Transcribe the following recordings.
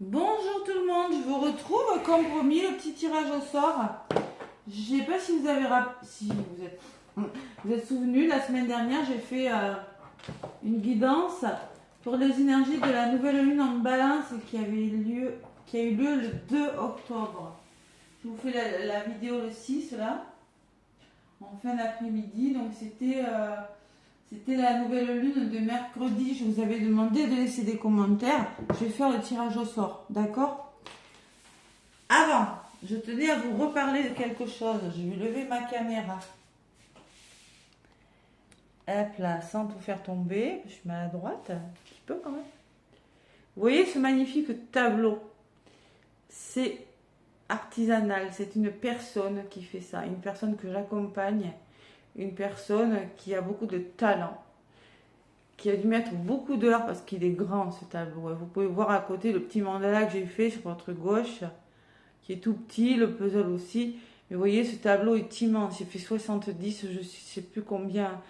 Bonjour tout le monde, je vous retrouve comme promis le petit tirage au sort. Je sais pas si vous avez si vous êtes souvenu, la semaine dernière j'ai fait une guidance pour les énergies de la nouvelle lune en balance qui a eu lieu le 2 octobre. Je vous fais la vidéo le 6 là, en fin d'après-midi. Donc c'était la nouvelle lune de mercredi. Je vous avais demandé de laisser des commentaires. Je vais faire le tirage au sort, d'accord? Avant, je tenais à vous reparler de quelque chose. Je vais lever ma caméra. Hop là, sans tout faire tomber. Je suis maladroite, un petit peu quand même. Vous voyez ce magnifique tableau? C'est artisanal. C'est une personne qui fait ça. Une personne que j'accompagne. Une personne qui a beaucoup de talent, qui a dû mettre beaucoup d'heures parce qu'il est grand ce tableau. Vous pouvez voir à côté le petit mandala que j'ai fait sur votre gauche, qui est tout petit, le puzzle aussi. Mais vous voyez, ce tableau est immense. J'ai fait 70, je ne sais plus combien.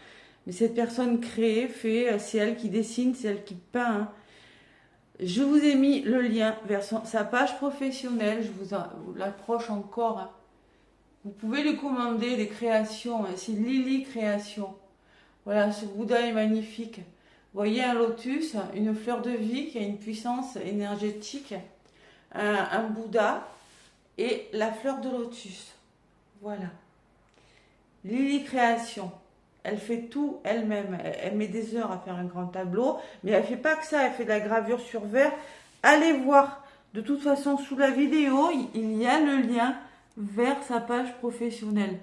Mais cette personne crée, c'est elle qui dessine, c'est elle qui peint. Je vous ai mis le lien vers sa page professionnelle. Je vous l'approche encore. Vous pouvez lui commander des créations. C'est Lily Création. Voilà, ce Bouddha est magnifique. Vous voyez un lotus, une fleur de vie qui a une puissance énergétique, un Bouddha et la fleur de lotus. Voilà. Lily Création. Elle fait tout elle-même. Elle met des heures à faire un grand tableau, mais elle ne fait pas que ça. Elle fait de la gravure sur verre. Allez voir. De toute façon, sous la vidéo, il y a le lien vers sa page professionnelle.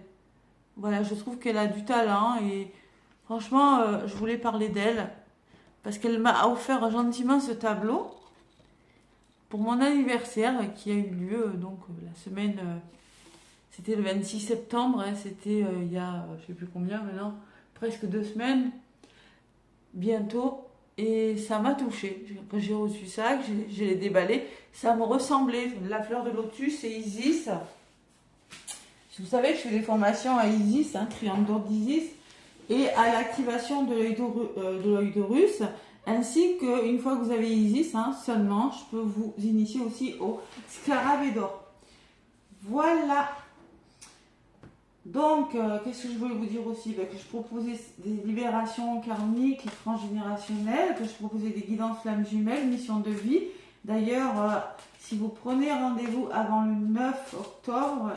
Voilà, je trouve qu'elle a du talent et franchement, je voulais parler d'elle parce qu'elle m'a offert gentiment ce tableau pour mon anniversaire qui a eu lieu donc la semaine, c'était le 26 septembre, hein, c'était il y a je sais plus combien maintenant, presque 2 semaines, bientôt, et ça m'a touchée. Quand j'ai reçu ça, que je l'ai déballé, ça me ressemblait, la fleur de lotus et Isis. Vous savez que je fais des formations à Isis, triangle d'or d'Isis, et à l'activation de l'œil d'Horus, ainsi qu'une fois que vous avez Isis, seulement, je peux vous initier aussi au scarabée d'or. Voilà. Donc, qu'est-ce que je voulais vous dire aussi? Que je proposais des libérations karmiques et transgénérationnelles, que je proposais des guidances flammes jumelles, mission de vie. D'ailleurs, si vous prenez rendez-vous avant le 9 octobre,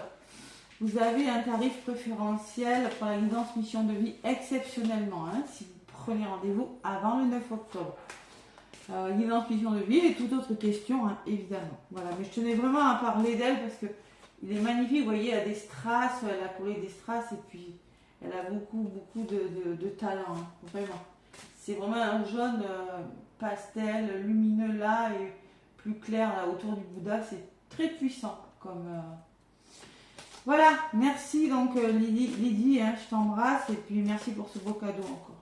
vous avez un tarif préférentiel pour la guidance mission de vie exceptionnellement, si vous prenez rendez-vous avant le 9 octobre. Guidance mission de vie et toute autre question, évidemment. Voilà, mais je tenais vraiment à parler d'elle parce que il est magnifique. Vous voyez, elle a des strass, elle a collé des strass et puis elle a beaucoup de talent, vraiment. C'est vraiment un jaune pastel, lumineux là et plus clair là autour du Bouddha. C'est très puissant comme... Voilà, merci donc Lydie, je t'embrasse et puis merci pour ce beau cadeau encore.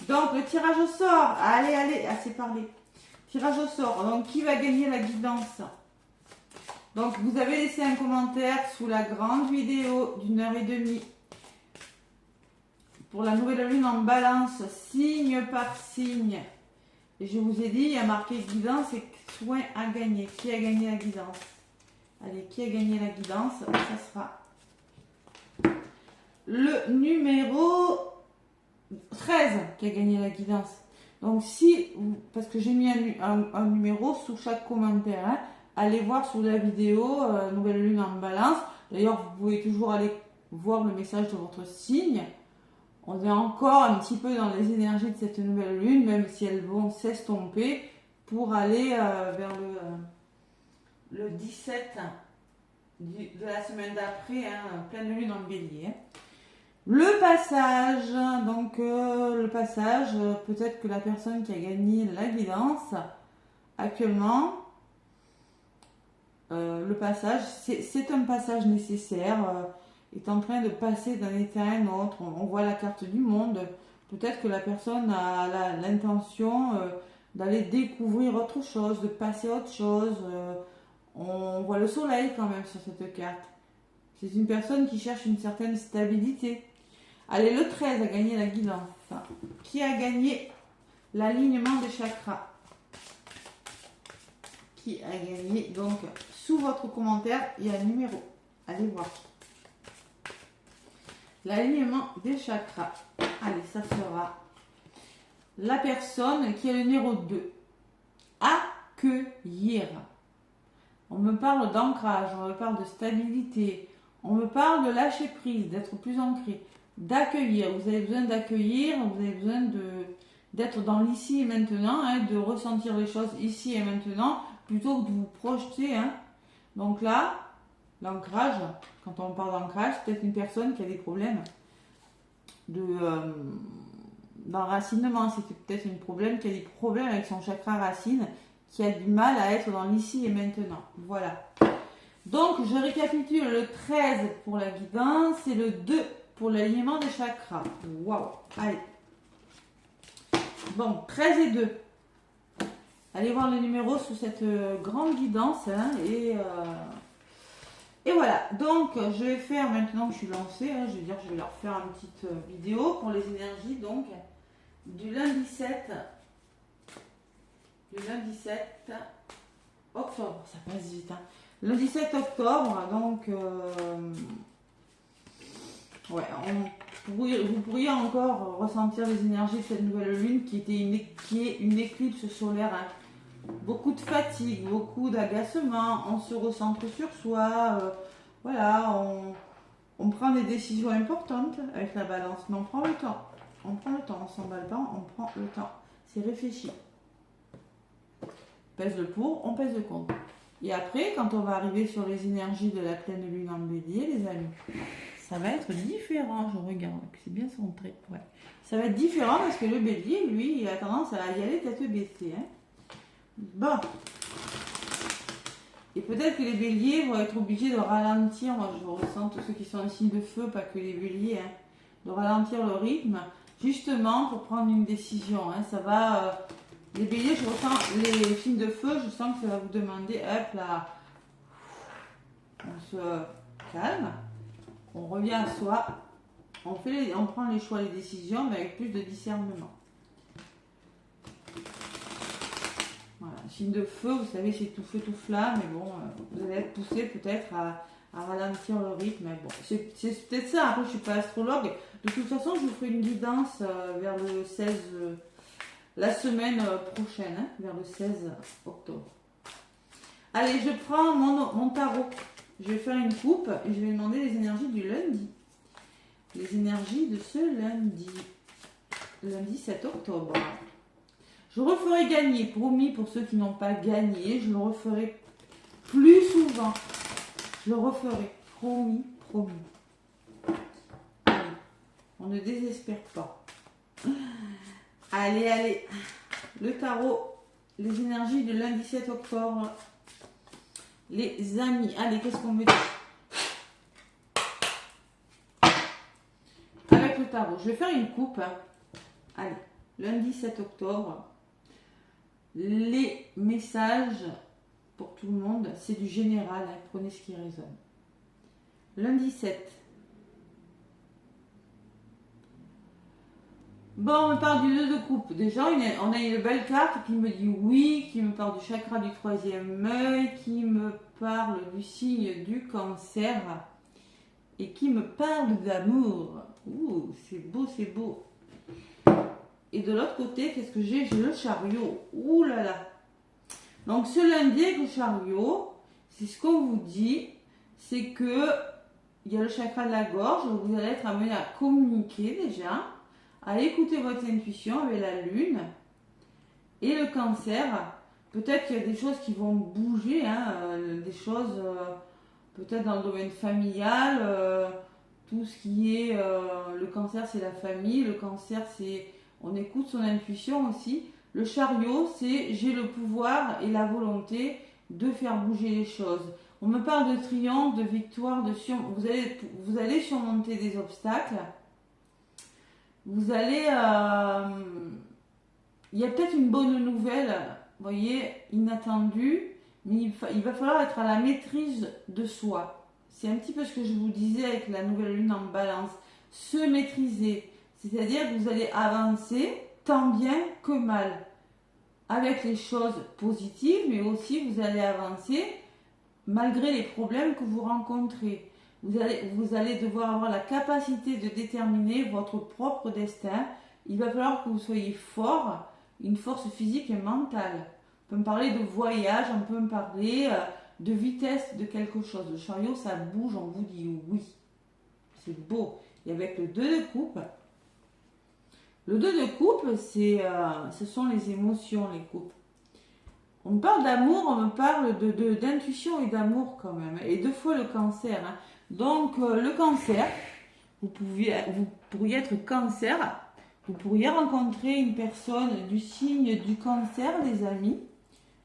Donc le tirage au sort, allez, assez parlé. Tirage au sort, donc qui va gagner la guidance? Donc vous avez laissé un commentaire sous la grande vidéo d'1h30 pour la nouvelle lune en balance, signe par signe. Et je vous ai dit, il y a marqué guidance et soin à gagner. Qui a gagné la guidance? Allez, qui a gagné la guidance? Ça sera le numéro 13 qui a gagné la guidance. Donc parce que j'ai mis un numéro sous chaque commentaire, allez voir sous la vidéo nouvelle lune en balance. D'ailleurs, vous pouvez toujours aller voir le message de votre signe. On est encore un petit peu dans les énergies de cette nouvelle lune, même si elles vont s'estomper pour aller vers le 17 de la semaine d'après, pleine lune en bélier. Le passage, donc le passage, peut-être que la personne qui a gagné la guidance actuellement, le passage, c'est un passage nécessaire, est en train de passer d'un état à un autre. On voit la carte du monde, peut-être que la personne a l'intention d'aller découvrir autre chose, de passer à autre chose. On voit le soleil quand même sur cette carte. C'est une personne qui cherche une certaine stabilité. Allez, le 13 a gagné la guidance. Qui a gagné l'alignement des chakras? qui a gagné. Donc, sous votre commentaire, il y a un numéro. Allez voir. L'alignement des chakras. Allez, ça sera la personne qui a le numéro 2. Accueillir. On me parle d'ancrage, on me parle de stabilité, on me parle de lâcher prise, d'être plus ancré, d'accueillir. Vous avez besoin d'accueillir, vous avez besoin d'être dans l'ici et maintenant, hein, de ressentir les choses ici et maintenant, plutôt que de vous projeter. Hein. Donc là, l'ancrage, quand on parle d'ancrage, c'est peut-être une personne qui a des problèmes d'enracinement. C'est peut-être un problème qui a des problèmes avec son chakra racine, qui a du mal à être dans l'ici et maintenant. Voilà. Donc, je récapitule le 13 pour la guidance et le 2 pour l'alignement des chakras. Waouh. Allez. Bon, 13 et 2. Allez voir les numéros sous cette grande guidance. Hein, et voilà. Donc, je vais faire, maintenant que je suis lancée, hein, je vais leur faire une petite vidéo pour les énergies. Donc, du lundi 7 octobre, ça passe vite. Hein. Le 17 octobre, donc, ouais, vous pourriez encore ressentir les énergies de cette nouvelle lune qui est une éclipse solaire. Hein. Beaucoup de fatigue, beaucoup d'agacement, on se recentre sur soi, voilà, on prend des décisions importantes avec la balance, mais on prend le temps. On s'emballe pas, on prend le temps. C'est réfléchi. On pèse le pour, on pèse le contre. Et après, quand on va arriver sur les énergies de la pleine lune en bélier, les amis, ça va être différent. Je regarde, c'est bien centré. Ouais. Ça va être différent parce que le bélier, lui, il a tendance à y aller tête baissée. Hein. Bon. Et peut-être que les béliers vont être obligés de ralentir. Moi, je ressens tous ceux qui sont en signe de feu, pas que les béliers, hein, de ralentir le rythme, justement pour prendre une décision. Hein. Ça va... les béliers, je ressens les signes de feu, je sens que ça va vous demander, hop là, on se calme, on revient à soi, on prend les choix, les décisions, mais avec plus de discernement. Voilà, signe de feu, vous savez, c'est tout feu, tout flamme, mais bon, vous allez être poussé peut-être à ralentir le rythme, mais bon, c'est peut-être ça. Après, je ne suis pas astrologue, de toute façon, je vous ferai une guidance vers le 16 la semaine prochaine, hein, vers le 16 octobre. Allez, je prends mon tarot. Je vais faire une coupe et je vais demander les énergies du lundi. Les énergies de ce lundi. Lundi 7 octobre. Je referai gagner, promis, pour ceux qui n'ont pas gagné. Je le referai plus souvent. Je le referai, promis. Allez, on ne désespère pas. Allez, le tarot, les énergies de lundi 7 octobre, les amis. Allez, qu'est-ce qu'on me dit? Avec le tarot, je vais faire une coupe. Allez, lundi 7 octobre, les messages pour tout le monde, c'est du général, hein, prenez ce qui résonne. Lundi 7. Bon, on me parle du 2 de coupe. Déjà, on a une belle carte qui me dit oui, qui me parle du chakra du troisième œil, qui me parle du signe du cancer et qui me parle d'amour. Ouh, c'est beau, c'est beau. Et de l'autre côté, qu'est-ce que j'ai? J'ai le chariot. Ouh là là. Donc, ce lundi avec le chariot, c'est ce qu'on vous dit, c'est que il y a le chakra de la gorge, vous allez être amené à communiquer déjà, à écouter votre intuition avec la lune. Et le cancer, peut-être qu'il y a des choses qui vont bouger, hein, des choses peut-être dans le domaine familial, tout ce qui est le cancer, c'est la famille, le cancer, c'est on écoute son intuition aussi. Le chariot, c'est j'ai le pouvoir et la volonté de faire bouger les choses. On me parle de triomphe, de victoire, vous allez surmonter des obstacles. Vous allez... il y a peut-être une bonne nouvelle, vous voyez, inattendue, mais il va falloir être à la maîtrise de soi. C'est un petit peu ce que je vous disais avec la nouvelle lune en balance. Se maîtriser, c'est-à-dire que vous allez avancer tant bien que mal. avec les choses positives, mais aussi vous allez avancer malgré les problèmes que vous rencontrez. Vous allez devoir avoir la capacité de déterminer votre propre destin. Il va falloir que vous soyez fort, une force physique et mentale. On peut me parler de voyage, on peut me parler de vitesse de quelque chose. Le chariot, ça bouge, on vous dit oui. C'est beau. Et avec le 2 de coupe, le 2 de coupe, ce sont les émotions, les coupes. On me parle d'amour, on me parle d'intuition et d'amour quand même. Et 2 fois le cancer. Hein. Donc, le cancer, vous pourriez être cancer. Vous pourriez rencontrer une personne du signe du cancer, les amis.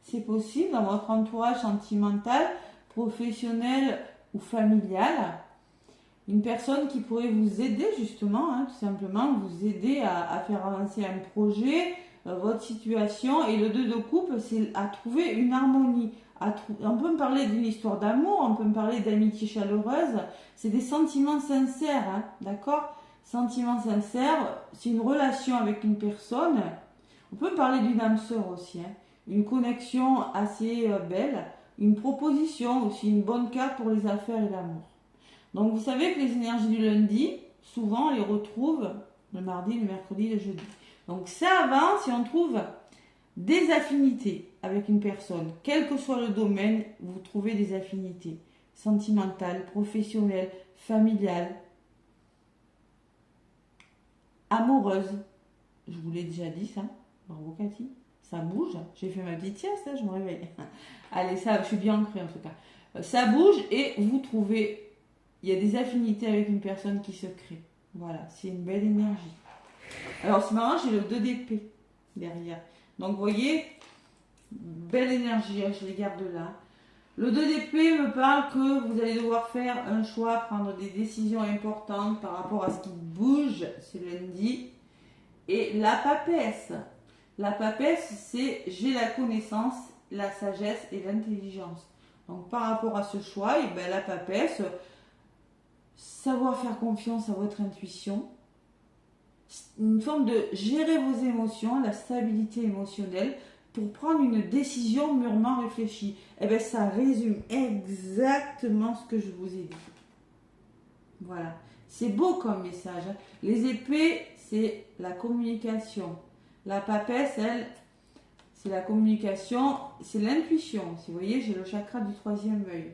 C'est possible dans votre entourage sentimental, professionnel ou familial. Une personne qui pourrait vous aider justement, hein, tout simplement, vous aider à faire avancer un projet, votre situation. Et le 2 de coupe, c'est à trouver une harmonie. On peut me parler d'une histoire d'amour, on peut me parler d'amitié chaleureuse. C'est des sentiments sincères, hein, d'accord? Sentiments sincères, c'est une relation avec une personne. On peut me parler d'une âme sœur aussi, hein. Une connexion assez belle, une proposition aussi, une bonne carte pour les affaires et l'amour. Donc vous savez que les énergies du lundi, souvent on les retrouve le mardi, le mercredi, le jeudi. Donc ça avance et on trouve des affinités avec une personne. Quel que soit le domaine, vous trouvez des affinités sentimentales, professionnelles, familiales, amoureuses. Je vous l'ai déjà dit ça. Bravo Cathy. Ça bouge. J'ai fait ma petite sieste, hein, je me réveille. Allez, ça, je suis bien ancrée en tout cas. Ça bouge et vous trouvez, il y a des affinités avec une personne qui se crée. Voilà, c'est une belle énergie. Alors c'est marrant, j'ai le 2 d'épée derrière. Donc vous voyez, belle énergie, hein, je les garde là. Le 2 d'épée me parle que vous allez devoir faire un choix, prendre des décisions importantes par rapport à ce qui bouge, c'est lundi. Et la papesse. La papesse, c'est j'ai la connaissance, la sagesse et l'intelligence. Donc par rapport à ce choix, et ben, la papesse, savoir faire confiance à votre intuition, une forme de gérer vos émotions, la stabilité émotionnelle pour prendre une décision mûrement réfléchie. Et bien ça résume exactement ce que je vous ai dit. Voilà, c'est beau comme message. Hein. Les épées, c'est la communication. La papesse, elle, c'est la communication, c'est l'intuition. Si vous voyez, j'ai le chakra du 3e œil.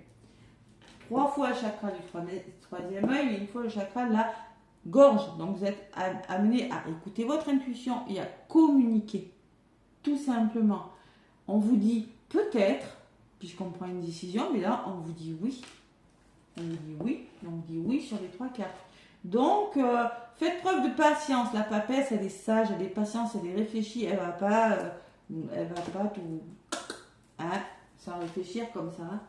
3 fois le chakra du 3e œil et 1 fois le chakra de la gorge. Donc vous êtes amené à écouter votre intuition et à communiquer. Tout simplement. On vous dit peut-être, puisqu'on prend une décision, mais là on vous dit oui. On vous dit oui, et on vous dit oui sur les 3 cartes. Donc, faites preuve de patience. La papesse, elle est sage, elle est patiente, elle est réfléchie. Elle va pas tout, hein, sans réfléchir comme ça. Hein.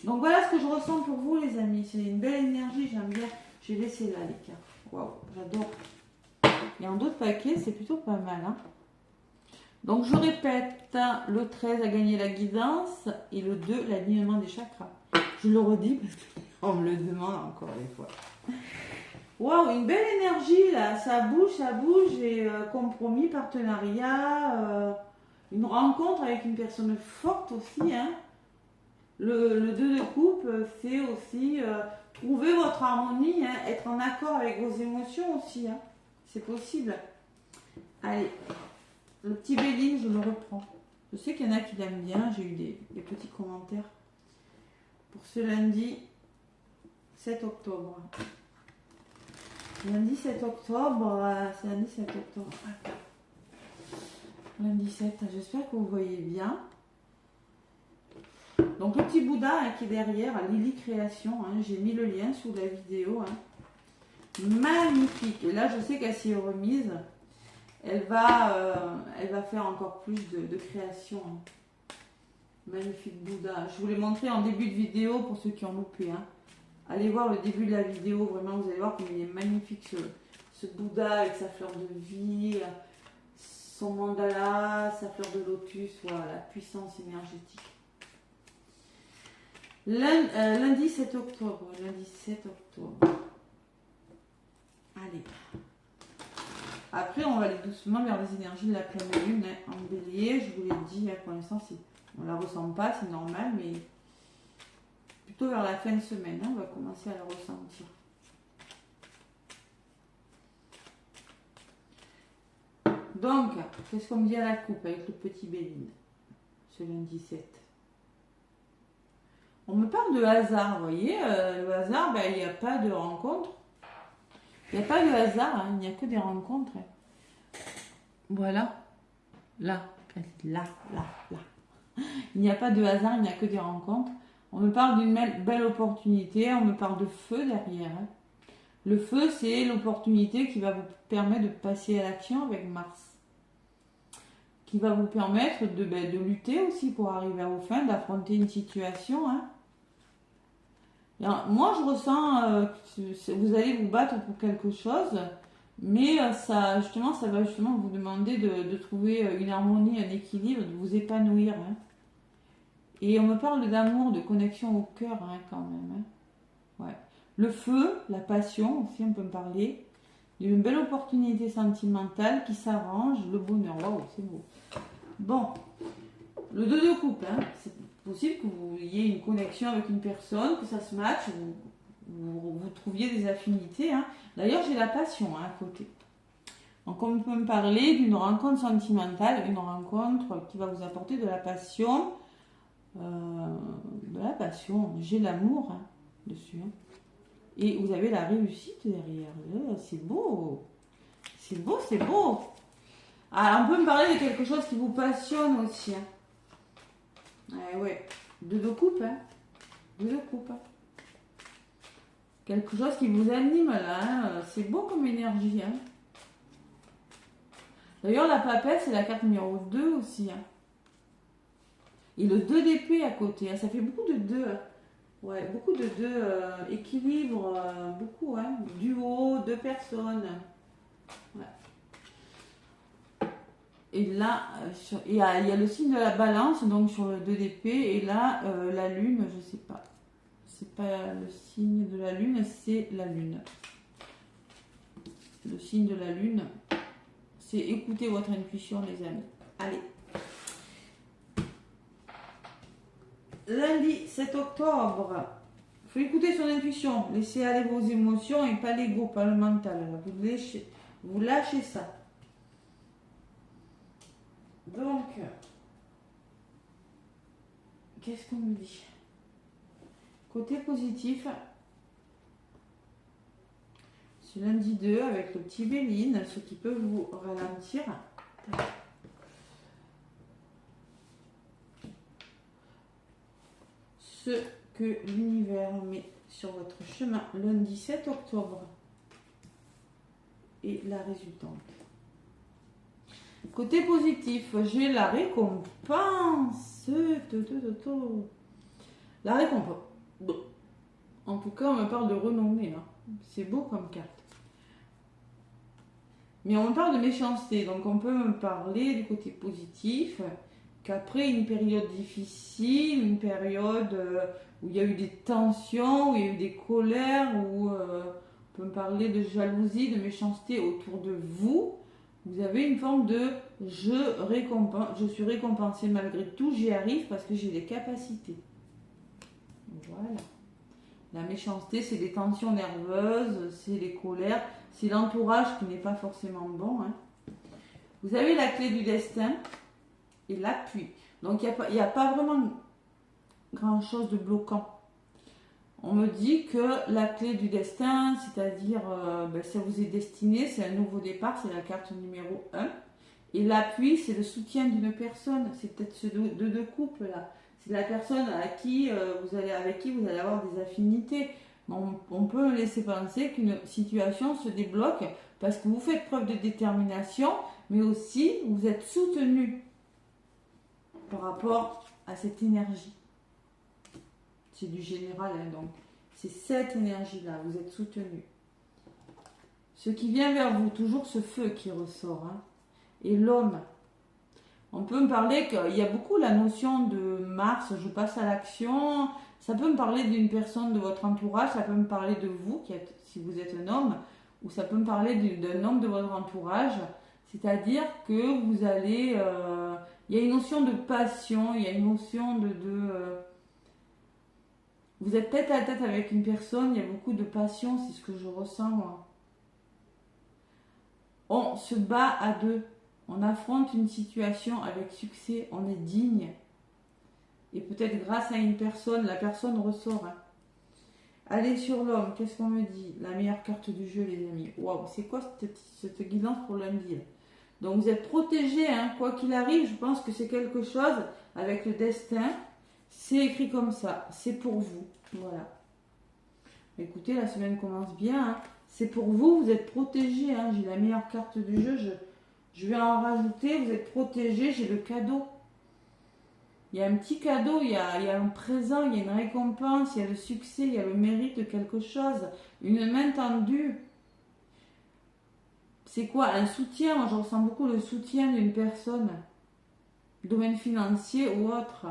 Donc voilà ce que je ressens pour vous, les amis. C'est une belle énergie, j'aime bien. Je vais laisser là les cartes. Waouh, j'adore. Et en d'autres paquets, c'est plutôt pas mal. Hein. Donc je répète, le 13 a gagné la guidance et le 2 l'alignement des chakras. Je le redis parce qu'on me le demande encore des fois. Waouh, une belle énergie là, ça bouge et compromis, partenariat, une rencontre avec une personne forte aussi. Hein. Le 2 de coupe, c'est aussi trouver votre harmonie, hein, être en accord avec vos émotions aussi. Hein. C'est possible. Allez, le petit Béline, je le reprends. Je sais qu'il y en a qui l'aiment bien, j'ai eu des petits commentaires. Pour ce lundi 7 octobre. Lundi 7 octobre, c'est lundi 7 octobre. Lundi 7, j'espère que vous voyez bien. Donc le petit Bouddha hein, qui est derrière, Lily Création, hein, j'ai mis le lien sous la vidéo. Hein. Magnifique. Et là je sais qu'elle s'y est remise. Elle va faire encore plus de création. Hein. Magnifique Bouddha. Je vous l'ai montré en début de vidéo pour ceux qui ont loupé. Hein. Allez voir le début de la vidéo, vraiment vous allez voir comme il est magnifique ce Bouddha avec sa fleur de vie, son mandala, sa fleur de lotus, voilà, la puissance énergétique. Lundi 7 octobre, lundi 7 octobre. Allez. Après, on va aller doucement vers les énergies de la pleine lune. Hein. En bélier, je vous l'ai dit, pour l'instant, on ne la ressent pas, c'est normal, mais plutôt vers la fin de semaine, hein, on va commencer à la ressentir. Donc, qu'est-ce qu'on me dit à la coupe avec le petit Béline, ce lundi 7? On me parle de hasard, vous voyez, le hasard, ben, il n'y a pas de rencontre. Il n'y a pas de hasard, hein, il n'y a que des rencontres. Voilà. Là. Il n'y a pas de hasard, il n'y a que des rencontres. On me parle d'une belle opportunité, on me parle de feu derrière. Hein. Le feu, c'est l'opportunité qui va vous permettre de passer à l'action avec Mars. Qui va vous permettre de lutter aussi pour arriver à vos fins, d'affronter une situation. Hein. Alors, moi, je ressens que vous allez vous battre pour quelque chose, mais ça va justement vous demander de trouver une harmonie, un équilibre, de vous épanouir. Hein. Et on me parle d'amour, de connexion au cœur, hein, quand même. Hein. Ouais. Le feu, la passion, aussi on peut me parler d'une belle opportunité sentimentale qui s'arrange, le bonheur. Waouh, c'est beau. Bon, le 2 de coupe, hein. C'est possible que vous ayez une connexion avec une personne, que ça se matche, vous trouviez des affinités. Hein. D'ailleurs, j'ai la passion hein, à côté. Donc, on peut me parler d'une rencontre sentimentale, une rencontre qui va vous apporter de la passion. J'ai l'amour hein, dessus. Hein. Et vous avez la réussite derrière. C'est beau. C'est beau, c'est beau. Ah, on peut me parler de quelque chose qui vous passionne aussi. Hein. Ouais. 2 de coupe. Hein. 2 de coupe. Hein. Quelque chose qui vous anime là. Hein. C'est beau comme énergie. Hein. D'ailleurs, la papesse, c'est la carte numéro 2 aussi. Hein. Et le 2 d'épée à côté. Hein. Ça fait beaucoup de 2. Hein. Ouais, beaucoup de 2. Équilibre. Beaucoup. Hein. Duo, 2 personnes. Ouais. Et là, il y a le signe de la balance, donc sur le 2 d'épée. Et là, la lune, je sais pas. C'est pas le signe de la lune, c'est la lune. Le signe de la lune, c'est écouter votre intuition, les amis. Allez. Lundi 7 octobre. Il faut écouter son intuition. Laissez aller vos émotions et pas l'ego, pas le mental. Vous lâchez ça. Donc, qu'est-ce qu'on me dit? Côté positif, ce lundi 2 avec le petit Béline, ce qui peut vous ralentir. Ce que l'univers met sur votre chemin lundi 7 octobre et la résultante. Côté positif, j'ai la récompense. La récompense. Bon. En tout cas, on me parle de renommée. Hein. C'est beau comme carte. Mais on me parle de méchanceté. Donc, on peut me parler du côté positif. Qu'après une période difficile, une période où il y a eu des tensions, où il y a eu des colères, où on peut me parler de jalousie, de méchanceté autour de vous. Vous avez une forme de je suis récompensé malgré tout, j'y arrive parce que j'ai des capacités. Voilà. La méchanceté, c'est des tensions nerveuses, c'est les colères, c'est l'entourage qui n'est pas forcément bon. Hein. Vous avez la clé du destin et l'appui. Donc, il n'y a pas vraiment grand-chose de bloquant. On me dit que la clé du destin, c'est-à-dire ça vous est destiné, c'est un nouveau départ, c'est la carte numéro 1. Et l'appui, c'est le soutien d'une personne. C'est peut-être ce deux couples là. C'est la personne avec qui vous allez avoir des affinités. On peut laisser penser qu'une situation se débloque parce que vous faites preuve de détermination, mais aussi vous êtes soutenu par rapport à cette énergie. C'est du général, hein, donc c'est cette énergie-là, vous êtes soutenu. Ce qui vient vers vous, toujours ce feu qui ressort. Hein, et l'homme. On peut me parler qu'il y a beaucoup la notion de Mars, je passe à l'action. Ça peut me parler d'une personne de votre entourage, ça peut me parler de vous, si vous êtes un homme, ou ça peut me parler d'un homme de votre entourage. C'est-à-dire que vous allez... il y a une notion de passion, il y a une notion vous êtes tête à tête avec une personne, il y a beaucoup de passion, c'est ce que je ressens moi. On se bat à deux, on affronte une situation avec succès, on est digne. Et peut-être grâce à une personne, la personne ressort. Hein. Allez sur l'homme, qu'est-ce qu'on me dit? La meilleure carte du jeu, les amis. Waouh, c'est quoi cette guidance pour lundi là? Donc vous êtes protégés, hein, quoi qu'il arrive, je pense que c'est quelque chose avec le destin. C'est écrit comme ça, c'est pour vous. Voilà. Écoutez, la semaine commence bien. Hein. C'est pour vous, vous êtes protégés. Hein. J'ai la meilleure carte du jeu, je vais en rajouter. Vous êtes protégés, j'ai le cadeau. Il y a un petit cadeau, il y a un présent, il y a une récompense, il y a le succès, il y a le mérite de quelque chose, une main tendue. C'est quoi? Un soutien, moi je ressens beaucoup le soutien d'une personne, domaine financier ou autre.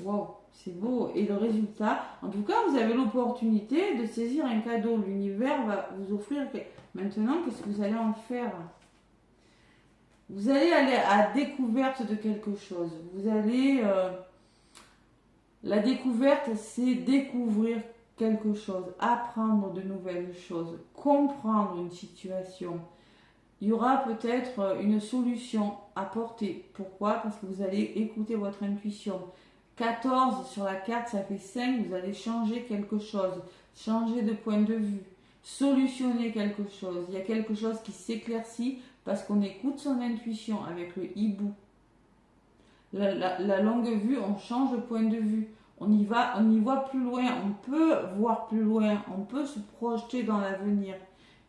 Waouh, c'est beau. Et le résultat, en tout cas, vous avez l'opportunité de saisir un cadeau. L'univers va vous offrir. Maintenant, qu'est-ce que vous allez en faire? Vous allez aller à la découverte de quelque chose. Vous allez... la découverte, c'est découvrir quelque chose, apprendre de nouvelles choses, comprendre une situation. Il y aura peut-être une solution apportée. Pourquoi? Parce que vous allez écouter votre intuition. 14 sur la carte, ça fait 5. Vous allez changer quelque chose, changer de point de vue, solutionner quelque chose. Il y a quelque chose qui s'éclaircit parce qu'on écoute son intuition avec le hibou. La longue vue, on change de point de vue. On y voit plus loin, on peut voir plus loin, on peut se projeter dans l'avenir.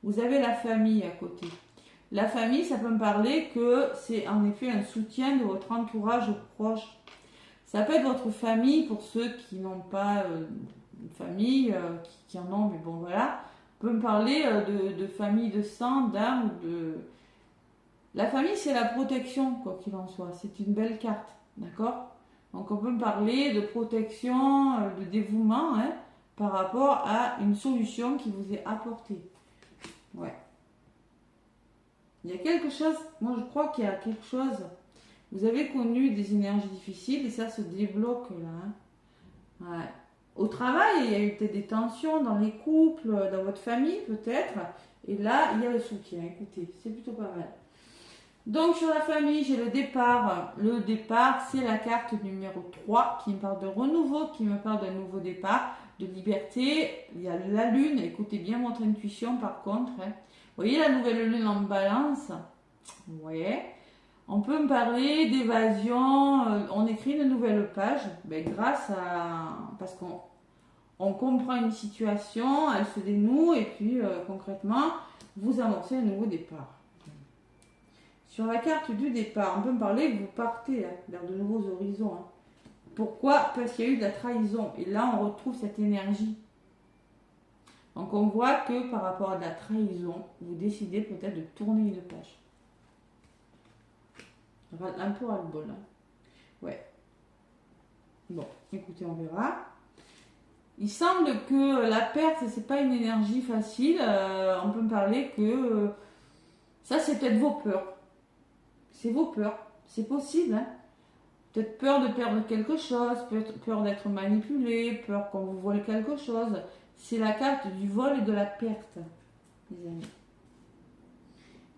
Vous avez la famille à côté. La famille, ça peut me parler que c'est en effet un soutien de votre entourage proche. Ça peut être votre famille pour ceux qui n'ont pas une famille, qui en ont, mais bon voilà. On peut me parler de famille de sang, d'âme, de... La famille, c'est la protection, quoi qu'il en soit. C'est une belle carte, d'accord? Donc on peut me parler de protection, de dévouement, hein, par rapport à une solution qui vous est apportée. Ouais. Il y a quelque chose, moi je crois qu'il y a quelque chose, vous avez connu des énergies difficiles et ça se débloque là. Hein. Ouais. Au travail, il y a eu peut-être des tensions dans les couples, dans votre famille peut-être. Et là, il y a le soutien. Écoutez, c'est plutôt pas mal. Donc sur la famille, j'ai le départ. Le départ, c'est la carte numéro 3 qui me parle de renouveau, qui me parle d'un nouveau départ, de liberté. Il y a la lune, écoutez bien votre intuition par contre. Hein. Vous voyez la nouvelle lune en balance? Vous voyez? On peut me parler d'évasion, on écrit une nouvelle page, ben, grâce à... parce qu'on comprend une situation, elle se dénoue et puis concrètement, vous amorcez un nouveau départ. Sur la carte du départ, on peut me parler que vous partez hein, vers de nouveaux horizons. Hein. Pourquoi? Parce qu'il y a eu de la trahison. Et là, on retrouve cette énergie. Donc, on voit que par rapport à de la trahison, vous décidez peut-être de tourner une page. Un peu ras-le-bol. Hein. Ouais. Bon, écoutez, on verra. Il semble que la perte, c'est pas une énergie facile. On peut me parler que ça, c'est peut-être vos peurs. C'est vos peurs. C'est possible. Hein. Peut-être peur de perdre quelque chose, peur d'être manipulé, peur qu'on vous vole quelque chose. C'est la carte du vol et de la perte, les amis.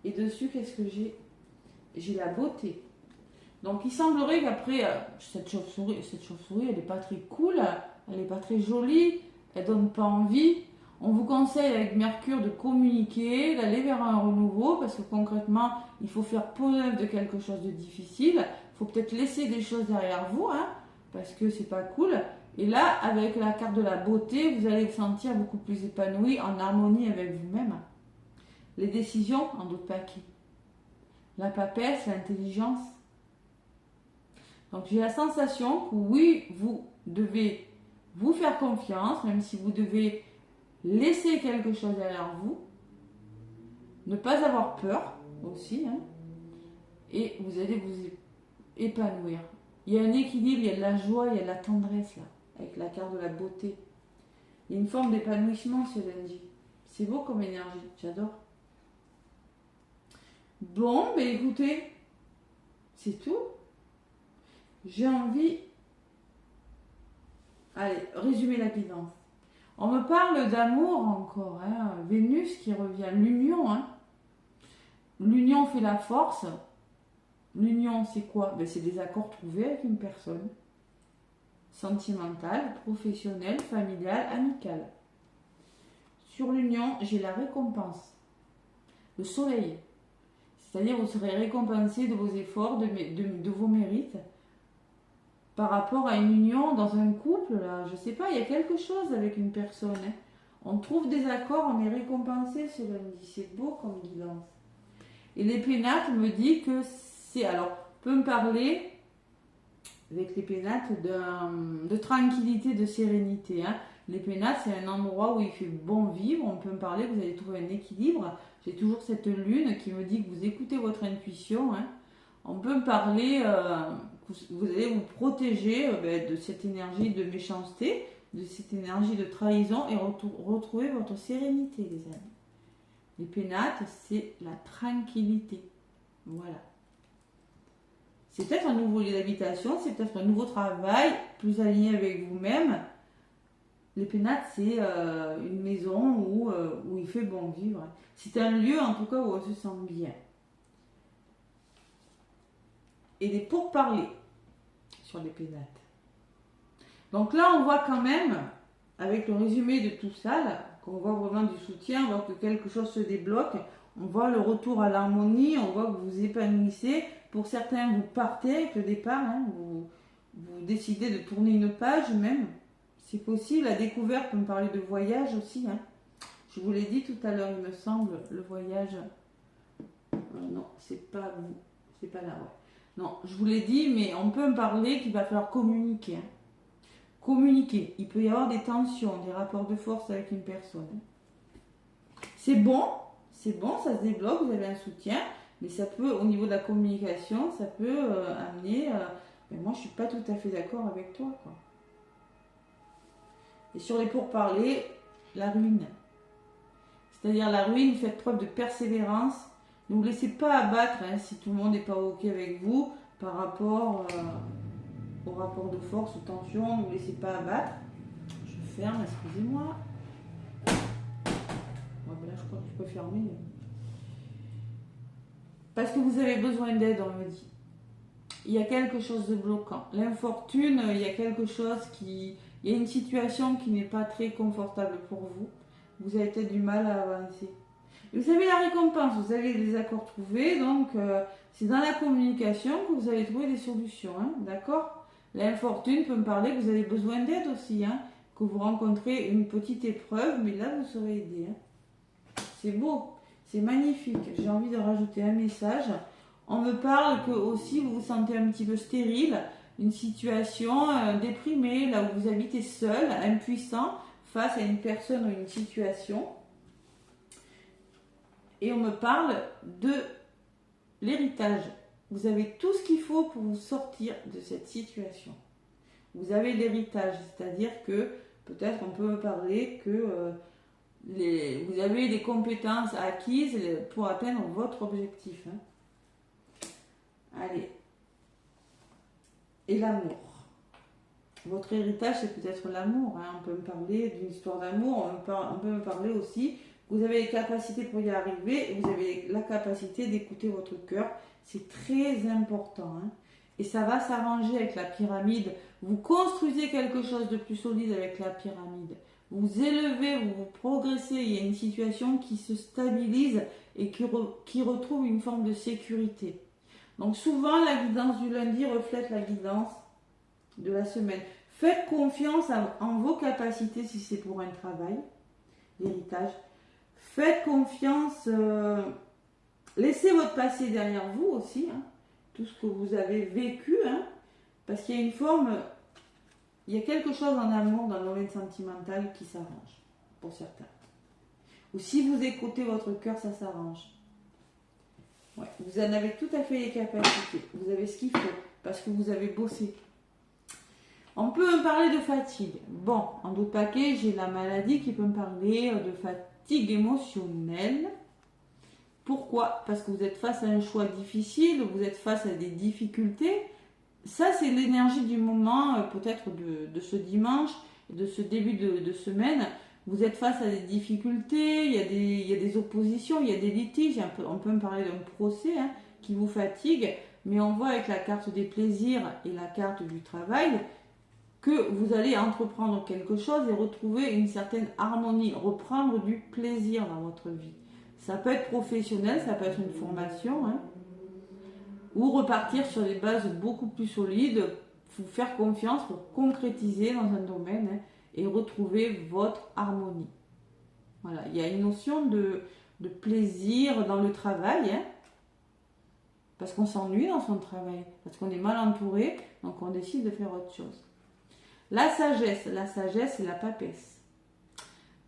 Et dessus, qu'est-ce que j'ai? J'ai la beauté. Donc, il semblerait qu'après, cette chauve-souris, elle n'est pas très cool, elle n'est pas très jolie, elle donne pas envie. On vous conseille avec Mercure de communiquer, d'aller vers un renouveau, parce que concrètement, il faut faire peau neuve de quelque chose de difficile. Il faut peut-être laisser des choses derrière vous, hein, parce que c'est pas cool. Et là, avec la carte de la beauté, vous allez vous sentir beaucoup plus épanoui, en harmonie avec vous-même. Les décisions, en doute pas qui. La papesse, l'intelligence. Donc j'ai la sensation que oui, vous devez vous faire confiance, même si vous devez laisser quelque chose derrière vous. Ne pas avoir peur aussi. Hein, et vous allez vous épanouir. Il y a un équilibre, il y a de la joie, il y a de la tendresse là, avec la carte de la beauté. Il y a une forme d'épanouissement ce lundi. C'est beau comme énergie, j'adore. Bon, ben écoutez, c'est tout. J'ai envie... Allez, résumer la guidance. On me parle d'amour encore, hein. Vénus qui revient, l'union. Hein. L'union fait la force. L'union, c'est quoi? Ben, c'est des accords trouvés avec une personne. Sentimentale, professionnelle, familiale, amicale. Sur l'union, j'ai la récompense. Le soleil. C'est-à-dire vous serez récompensé de vos efforts, de vos mérites. Par rapport à une union dans un couple, là, je sais pas, il y a quelque chose avec une personne. Hein. On trouve des accords, on est récompensé ce lundi. C'est beau comme guidance. Et les pénates me dit que c'est... Alors, on peut me parler avec les pénates de tranquillité, de sérénité. Hein. Les pénates, c'est un endroit où il fait bon vivre. On peut me parler, vous allez trouver un équilibre. J'ai toujours cette lune qui me dit que vous écoutez votre intuition. Hein. On peut me parler, vous allez vous protéger de cette énergie de méchanceté, de cette énergie de trahison et retrouver votre sérénité, les amis. Les pénates, c'est la tranquillité. Voilà. C'est peut-être un nouveau lieu d'habitation, c'est peut-être un nouveau travail, plus aligné avec vous-même. Les pénates, c'est une maison où il fait bon vivre. C'est un lieu, en tout cas, où on se sent bien. Et des pourparlers sur les pénates. Donc là, on voit quand même, avec le résumé de tout ça, là, qu'on voit vraiment du soutien, on voit que quelque chose se débloque, on voit le retour à l'harmonie, on voit que vous vous épanouissez. Pour certains, vous partez avec le départ, hein, vous décidez de tourner une page même. C'est possible, la découverte peut me parler de voyage aussi. Hein. Je vous l'ai dit tout à l'heure, il me semble, le voyage... non, c'est pas vous, c'est pas là, ouais. Non, je vous l'ai dit, mais on peut me parler qu'il va falloir communiquer. Hein. Communiquer. Il peut y avoir des tensions, des rapports de force avec une personne. C'est bon, ça se débloque, vous avez un soutien, mais ça peut, au niveau de la communication, ça peut amener... mais moi, je suis pas tout à fait d'accord avec toi, quoi. Et sur les pourparlers, la ruine. C'est-à-dire la ruine, faites preuve de persévérance. Ne vous laissez pas abattre hein, si tout le monde n'est pas OK avec vous par rapport au rapport de force, aux tensions. Ne vous laissez pas abattre. Je ferme, excusez-moi. Bon, ben là, je crois que je peux fermer. Parce que vous avez besoin d'aide, on me dit. Il y a quelque chose de bloquant. L'infortune, il y a quelque chose qui... Il y a une situation qui n'est pas très confortable pour vous. Vous avez peut-être du mal à avancer. Vous avez la récompense, vous avez des accords trouvés, donc c'est dans la communication que vous allez trouver des solutions, hein, d'accord? L'infortune peut me parler que vous avez besoin d'aide aussi, hein, que vous rencontrez une petite épreuve, mais là vous serez aidé. Hein. C'est beau, c'est magnifique. J'ai envie de rajouter un message. On me parle que aussi vous vous sentez un petit peu stérile, une situation déprimée, là où vous habitez seul, impuissant, face à une personne ou une situation. Et on me parle de l'héritage. Vous avez tout ce qu'il faut pour vous sortir de cette situation. Vous avez l'héritage, c'est-à-dire que peut-être on peut me parler que vous avez des compétences acquises pour atteindre votre objectif. Hein. Allez. Et l'amour. Votre héritage, c'est peut-être l'amour. Hein. On peut me parler d'une histoire d'amour. On peut me parler aussi. Vous avez les capacités pour y arriver et vous avez la capacité d'écouter votre cœur. C'est très important. Hein. Et ça va s'arranger avec la pyramide. Vous construisez quelque chose de plus solide avec la pyramide. Vous élevez, vous progressez. Il y a une situation qui se stabilise et qui retrouve une forme de sécurité. Donc souvent, la guidance du lundi reflète la guidance de la semaine. Faites confiance en vos capacités si c'est pour un travail, l'héritage. Faites confiance, laissez votre passé derrière vous aussi, hein, tout ce que vous avez vécu, hein, parce qu'il y a une forme, il y a quelque chose en amour dans le domaine sentimental qui s'arrange, pour certains. Ou si vous écoutez votre cœur, ça s'arrange. Ouais, vous en avez tout à fait les capacités, vous avez ce qu'il faut, parce que vous avez bossé. On peut me parler de fatigue. Bon, en d'autres paquets, j'ai la maladie qui peut me parler fatigue émotionnelle. Pourquoi? Parce que vous êtes face à un choix difficile, vous êtes face à des difficultés. Ça, c'est l'énergie du moment, peut-être de ce dimanche, de ce début de semaine. Vous êtes face à des difficultés, il y a des oppositions, il y a des litiges. On peut me parler d'un procès qui vous fatigue, mais on voit avec la carte des plaisirs et la carte du travail que vous allez entreprendre quelque chose et retrouver une certaine harmonie, reprendre du plaisir dans votre vie. Ça peut être professionnel, ça peut être une formation, ou repartir sur des bases beaucoup plus solides, vous faire confiance pour concrétiser dans un domaine et retrouver votre harmonie. Voilà, il y a une notion de plaisir dans le travail, parce qu'on s'ennuie dans son travail, parce qu'on est mal entouré, donc on décide de faire autre chose. La sagesse, c'est la papesse.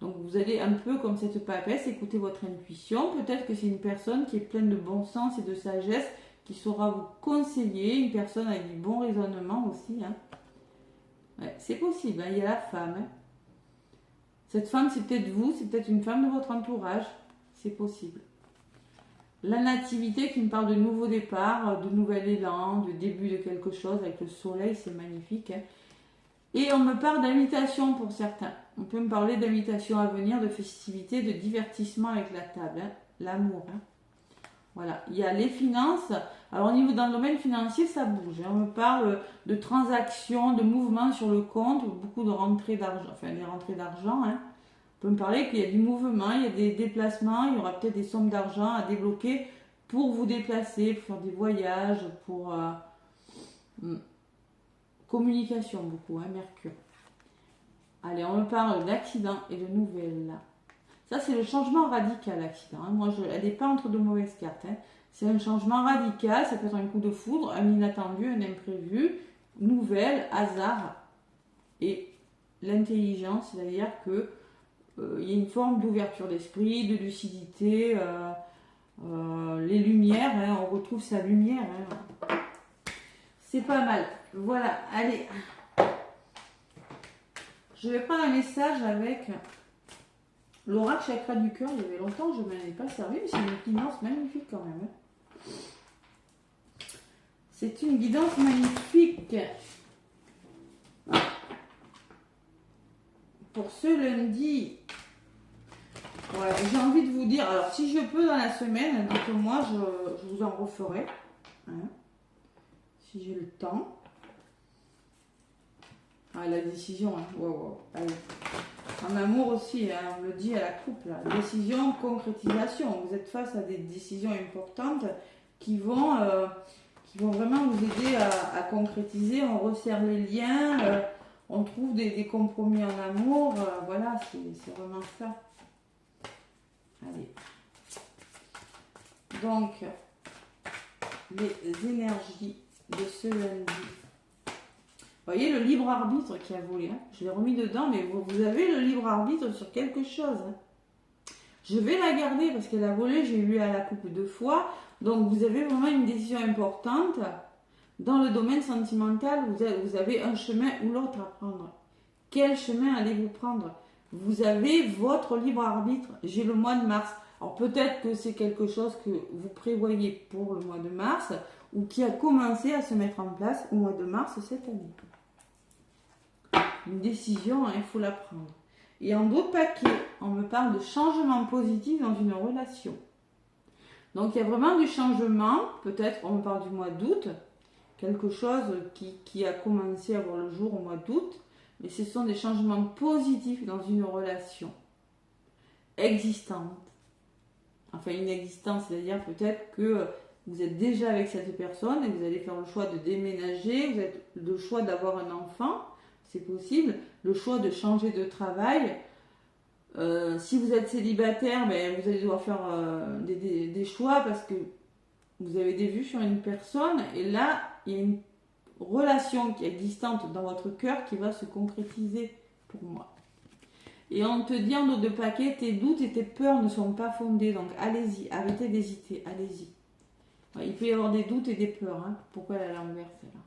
Donc vous allez un peu comme cette papesse écouter votre intuition. Peut-être que c'est une personne qui est pleine de bon sens et de sagesse qui saura vous conseiller, une personne avec du bon raisonnement aussi. Ouais, c'est possible, il y a la femme. Cette femme, c'est peut-être vous, c'est peut-être une femme de votre entourage. C'est possible. La nativité qui me parle de nouveau départ, de nouvel élan, de début de quelque chose avec le soleil, c'est magnifique. Et on me parle d'invitation pour certains. On peut me parler d'invitation à venir, de festivités, de divertissement avec la table, l'amour. Voilà, il y a les finances. Alors au niveau dans le domaine financier, ça bouge. On me parle de transactions, de mouvements sur le compte, beaucoup de rentrées d'argent, enfin des rentrées d'argent. On peut me parler qu'il y a du mouvement, il y a des déplacements, il y aura peut-être des sommes d'argent à débloquer pour vous déplacer, pour faire des voyages, pour communication beaucoup, Mercure. Allez, on me parle d'accident et de nouvelles. Ça, c'est le changement radical, l'accident. Elle n'est pas entre de mauvaises cartes. C'est un changement radical, ça peut être un coup de foudre, un inattendu, un imprévu, nouvelle, hasard et l'intelligence, c'est-à-dire que il y a une forme d'ouverture d'esprit, de lucidité, les lumières, on retrouve sa lumière. C'est pas mal. Voilà, allez. Je vais prendre un message avec l'oracle chakra du cœur. Il y avait longtemps que je ne m'en ai pas servi, mais c'est une guidance magnifique quand même. C'est une guidance magnifique. Pour ce lundi, voilà, j'ai envie de vous dire, alors si je peux dans la semaine, dites-moi, je vous en referai. Si j'ai le temps. La décision, wow. Allez. En amour aussi, on me dit à la coupe, là. Décision, concrétisation. Vous êtes face à des décisions importantes qui vont vraiment vous aider à concrétiser. On resserre les liens, on trouve des compromis en amour. Voilà, c'est vraiment ça. Allez. Donc, les énergies de ce lundi. Vous voyez le libre arbitre qui a volé. Je l'ai remis dedans, mais vous avez le libre arbitre sur quelque chose. Je vais la garder parce qu'elle a volé, j'ai eu à la coupe 2 fois. Donc vous avez vraiment une décision importante. Dans le domaine sentimental, vous avez un chemin ou l'autre à prendre. Quel chemin allez-vous prendre? Vous avez votre libre arbitre. J'ai le mois de mars. Alors peut-être que c'est quelque chose que vous prévoyez pour le mois de mars ou qui a commencé à se mettre en place au mois de mars cette année. Une décision, il faut la prendre. Et en d'autres paquets, on me parle de changement positif dans une relation. Donc il y a vraiment du changement. Peut-être on me parle du mois d'août. Quelque chose qui a commencé à voir le jour au mois d'août. Mais ce sont des changements positifs dans une relation existante. Enfin inexistante, c'est-à-dire peut-être que vous êtes déjà avec cette personne et vous allez faire le choix de déménager. Vous avez le choix d'avoir un enfant. C'est possible. Le choix de changer de travail. Si vous êtes célibataire, vous allez devoir faire des choix parce que vous avez des vues sur une personne. Et là, il y a une relation qui est existante dans votre cœur qui va se concrétiser pour moi. Et on te dit en dos de paquet, tes doutes et tes peurs ne sont pas fondés. Donc allez-y, arrêtez d'hésiter, allez-y. Il peut y avoir des doutes et des peurs. Pourquoi elle est à l'envers, celle-là?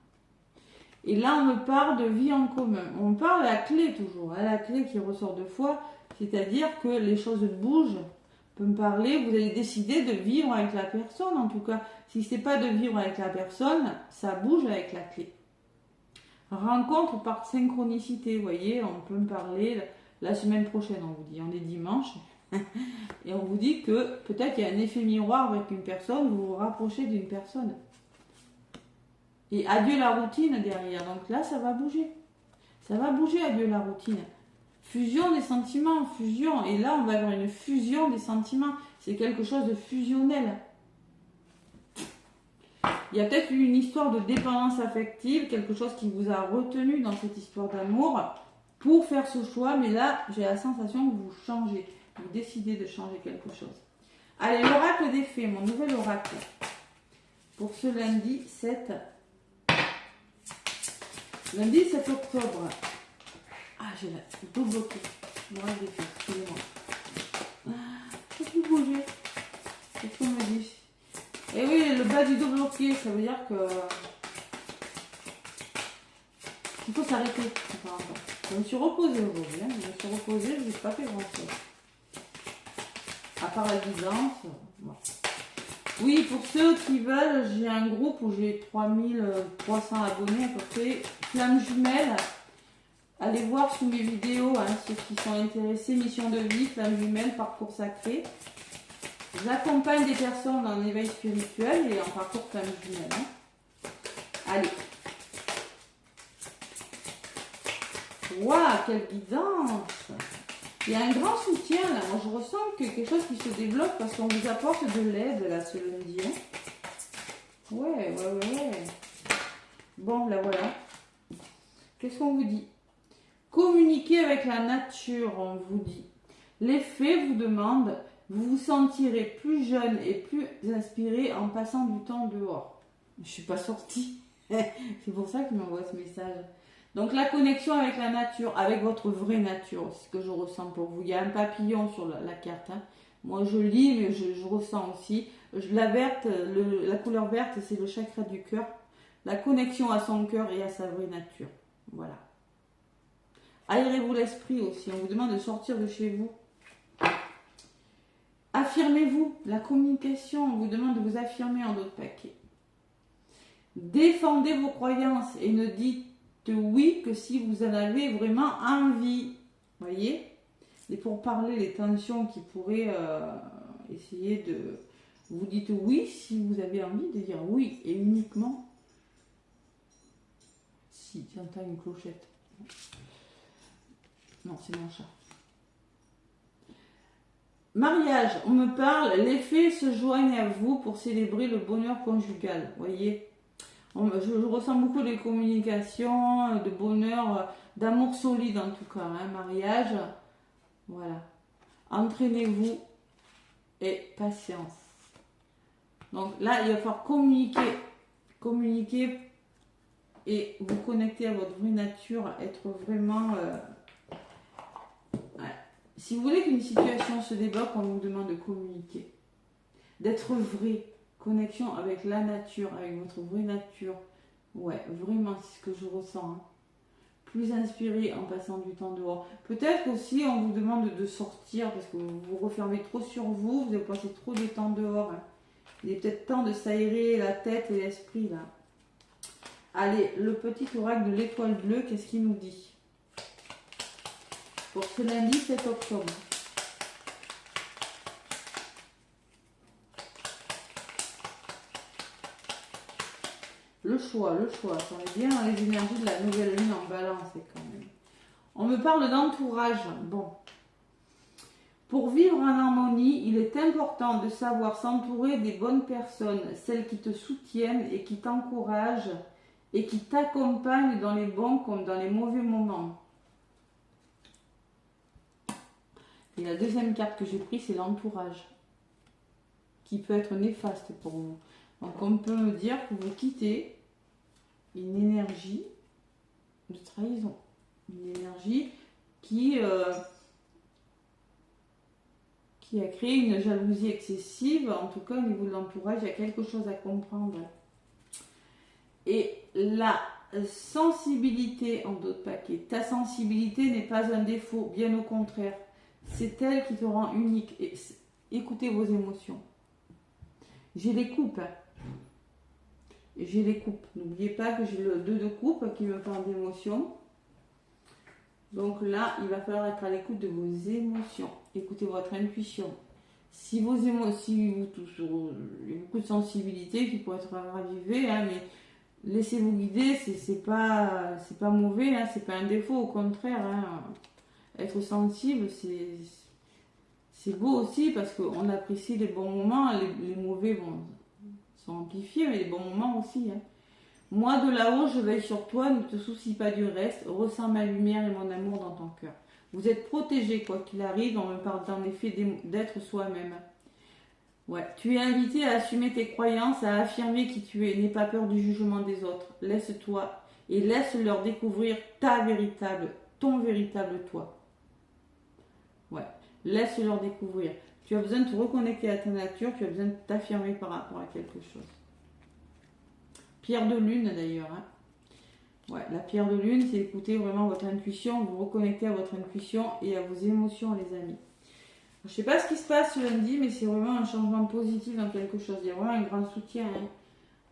Et là, on me parle de vie en commun. On me parle de la clé toujours. La clé qui ressort 2 fois, C'est-à-dire que les choses bougent. On peut me parler, vous allez décider de vivre avec la personne en tout cas. Si ce n'est pas de vivre avec la personne, ça bouge avec la clé. Rencontre par synchronicité, vous voyez, on peut me parler la semaine prochaine, on vous dit, on est dimanche. Et on vous dit que peut-être il y a un effet miroir avec une personne, vous vous rapprochez d'une personne. Et adieu la routine derrière. Donc là, ça va bouger. Ça va bouger, adieu la routine. Fusion des sentiments, fusion. Et là, on va avoir une fusion des sentiments. C'est quelque chose de fusionnel. Il y a peut-être eu une histoire de dépendance affective, quelque chose qui vous a retenu dans cette histoire d'amour pour faire ce choix. Mais là, j'ai la sensation que vous changez. Vous décidez de changer quelque chose. Allez, l'oracle des fées, mon nouvel oracle. Pour ce lundi 7. Lundi 7 octobre. Ah, j'ai la double bloqué. L'oracle des fées, excusez-moi. Je peux plus bouger. Qu'est-ce qu'on me dit? Et oui, le bas du dos bloqué, ça veut dire que il faut s'arrêter. Enfin, je me suis reposée aujourd'hui. Hein. Je me suis reposée, je n'ai pas fait grand-chose. À part la guidance. Bon. Oui, pour ceux qui veulent, j'ai un groupe où j'ai 3300 abonnés à peu près. Flamme jumelle. Allez voir sous mes vidéos, hein, ceux qui sont intéressés. Mission de vie, flamme jumelle, parcours sacré. J'accompagne des personnes en éveil spirituel et en parcours flamme jumelle. Hein. Allez. Waouh, quelle guidance! Il y a un grand soutien là. Moi, je ressens que quelque chose qui se développe parce qu'on vous apporte de l'aide là ce lundi. Hein. Ouais. Bon, là voilà. Qu'est-ce qu'on vous dit? Communiquer avec la nature, on vous dit. Les fées vous demandent, vous vous sentirez plus jeune et plus inspiré en passant du temps dehors. Je ne suis pas sortie. C'est pour ça qu'il m'envoie ce message. Donc la connexion avec la nature, avec votre vraie nature, c'est ce que je ressens pour vous. Il y a un papillon sur la carte. Hein. Moi je lis, mais je ressens aussi. La couleur verte, c'est le chakra du cœur. La connexion à son cœur et à sa vraie nature. Voilà. Aérez-vous l'esprit aussi. On vous demande de sortir de chez vous. Affirmez-vous. La communication, on vous demande de vous affirmer en d'autres paquets. Défendez vos croyances et ne dites oui que si vous en avez vraiment envie. Voyez? Et pour parler les tensions qui pourraient essayer de... Vous dites oui si vous avez envie de dire oui et uniquement si. J'entends une clochette. Non, c'est mon chat. Mariage, on me parle, les fées se joignent à vous pour célébrer le bonheur conjugal. Voyez? Je ressens beaucoup de communication, de bonheur, d'amour solide en tout cas. Hein, mariage, voilà. Entraînez-vous et patience. Donc là, il va falloir communiquer et vous connecter à votre vraie nature, être vraiment... Si vous voulez qu'une situation se débloque, on vous demande de communiquer. D'être vrai. Connexion avec la nature, avec votre vraie nature. Ouais, vraiment, c'est ce que je ressens. Hein. Plus inspiré en passant du temps dehors. Peut-être aussi, on vous demande de sortir parce que vous vous refermez trop sur vous, vous avez passé trop de temps dehors. Hein. Il est peut-être temps de s'aérer la tête et l'esprit, là. Allez, le petit oracle de l'étoile bleue, qu'est-ce qu'il nous dit? Pour ce lundi 7 octobre. Le choix, ça est bien dans les énergies de la nouvelle lune en balance quand même. On me parle d'entourage. Bon. Pour vivre en harmonie, il est important de savoir s'entourer des bonnes personnes, celles qui te soutiennent et qui t'encouragent et qui t'accompagnent dans les bons comme dans les mauvais moments. Et la deuxième carte que j'ai prise, c'est l'entourage, qui peut être néfaste pour vous. Donc on peut me dire que vous quittez une énergie de trahison, une énergie qui a créé une jalousie excessive, en tout cas au niveau de l'entourage, il y a quelque chose à comprendre. Et la sensibilité, en d'autres paquets, ta sensibilité n'est pas un défaut, bien au contraire. C'est elle qui te rend unique. Et écoutez vos émotions. J'ai les coupes. J'ai les coupes. N'oubliez pas que j'ai le 2 de coupe qui me parle d'émotions. Donc là, il va falloir être à l'écoute de vos émotions. Écoutez votre intuition. Si vos émotions, il y a beaucoup de sensibilité qui pourrait être ravivée, hein, mais laissez-vous guider, c'est pas mauvais, hein, c'est pas un défaut, au contraire. Hein. Être sensible, c'est beau aussi parce qu'on apprécie les bons moments, les mauvais sont amplifiés, mais les bons moments aussi. Hein. Moi, de là-haut, je veille sur toi, ne te soucie pas du reste, ressens ma lumière et mon amour dans ton cœur. Vous êtes protégé, quoi qu'il arrive, on me parle en effet d'être soi-même. Ouais, tu es invité à assumer tes croyances, à affirmer qui tu es, n'aie pas peur du jugement des autres. Laisse-toi et laisse-leur découvrir ton véritable toi. Ouais, laisse-leur découvrir. Tu as besoin de te reconnecter à ta nature, tu as besoin de t'affirmer par rapport à quelque chose. Pierre de lune d'ailleurs. Hein. Ouais, la pierre de lune, c'est écouter vraiment votre intuition, vous reconnecter à votre intuition et à vos émotions, les amis. Je ne sais pas ce qui se passe ce lundi, mais c'est vraiment un changement positif dans quelque chose. Il y a vraiment un grand soutien. Hein.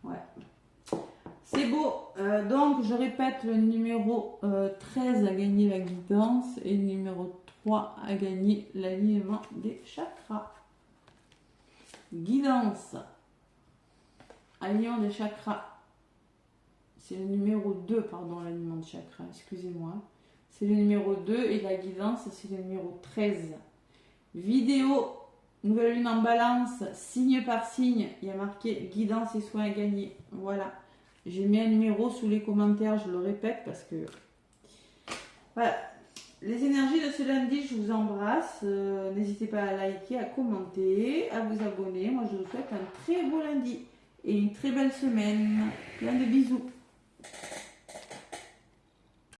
Ouais. C'est beau. Donc, je répète, le numéro 13 a gagné la guidance et le numéro 3 a gagné l'alignement des chakras. Guidance. Alignement des chakras. C'est le numéro 2, pardon, l'alignement de chakra, excusez-moi. C'est le numéro 2 et la guidance, c'est le numéro 13. Vidéo, nouvelle lune en balance, signe par signe, il y a marqué guidance et soins à gagner. Voilà, j'ai mis un numéro sous les commentaires, je le répète parce que... Voilà, les énergies de ce lundi, je vous embrasse. N'hésitez pas à liker, à commenter, à vous abonner. Moi, je vous souhaite un très beau lundi et une très belle semaine. Plein de bisous.